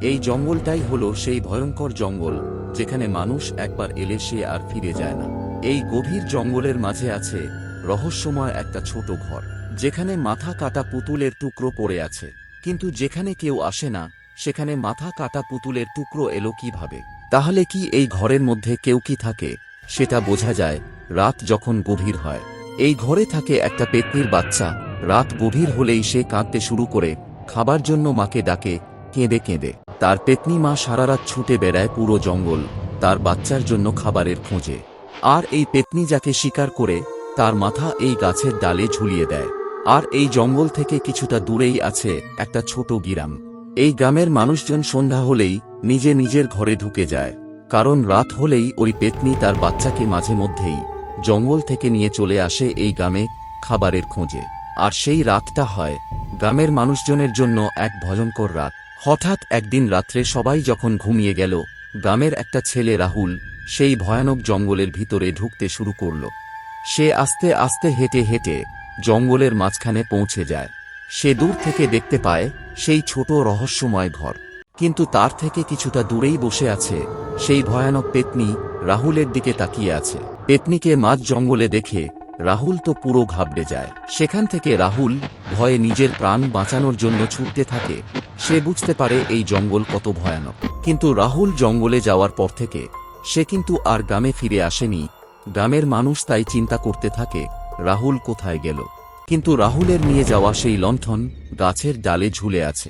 এই জঙ্গলটাই হলো সেই ভয়ঙ্কর জঙ্গল যেখানে মানুষ একবার এলে সে আর ফিরে যায় না। এই গভীর জঙ্গলের মাঝে আছে রহস্যময় একটা ছোট ঘর, যেখানে মাথা কাটা পুতুলের টুকরো পড়ে আছে। কিন্তু যেখানে কেউ আসে না, সেখানে মাথা কাটা পুতুলের টুকরো এলো কিভাবে? তাহলে কি এই ঘরের মধ্যে কেউ কি থাকে? সেটা বোঝা যায় রাত যখন গভীর হয়। এই ঘরে থাকে একটা পেতনির বাচ্চা। রাত গভীর হলেই সে কাঁদতে শুরু করে, খাবার জন্য মাকে ডাকে, কেঁদে কেঁদে। তার পেতনি মা সারারাত ছুটে বেড়ায় পুরো জঙ্গল তার বাচ্চার জন্য খাবারের খোঁজে। আর এই পেতনি যাকে শিকার করে, তার মাথা এই গাছের ডালে ঝুলিয়ে দেয়। আর এই জঙ্গল থেকে কিছুটা দূরেই আছে একটা ছোট গ্রাম। এই গ্রামের মানুষজন সন্ধ্যা হলেই নিজের ঘরে ঢুকে যায়, কারণ রাত হলেই ওই পেতনি তার বাচ্চাকে মাঝে মধ্যেই জঙ্গল থেকে নিয়ে চলে আসে এই গ্রামে খাবারের খোঁজে। আর সেই রাতটা হয় গ্রামের মানুষজনের জন্য এক ভয়ঙ্কর রাত। হঠাৎ একদিন রাত্রে সবাই যখন ঘুমিয়ে গেল, গ্রামের একটা ছেলে রাহুল সেই ভয়ানক জঙ্গলের ভিতরে ঢুকতে শুরু করল। সে আস্তে আস্তে হেঁটে হেঁটে জঙ্গলের মাঝখানে পৌঁছে যায়। সে দূর থেকে দেখতে পায় সেই ছোট রহস্যময় ঘর, কিন্তু তার থেকে কিছুটা দূরেই বসে আছে সেই ভয়ানক পেতনি। রাহুলের দিকে তাকিয়ে আছে। পেতনিকে মাঝ জঙ্গলে দেখে রাহুল তো পুরো ঘাবড়ে যায়। সেখান থেকে রাহুল ভয়ে নিজের প্রাণ বাঁচানোর জন্য ছুটতে থাকে। সে বুঝতে পারে এই জঙ্গল কত ভয়ানক। কিন্তু রাহুল জঙ্গলে যাওয়ার পর থেকে সে কিন্তু আর গ্রামে ফিরে আসেনি। গ্রামের মানুষ তাই চিন্তা করতে থাকে রাহুল কোথায় গেল। কিন্তু রাহুলের নিয়ে যাওয়া সেই লণ্ঠন গাছের ডালে ঝুলে আছে।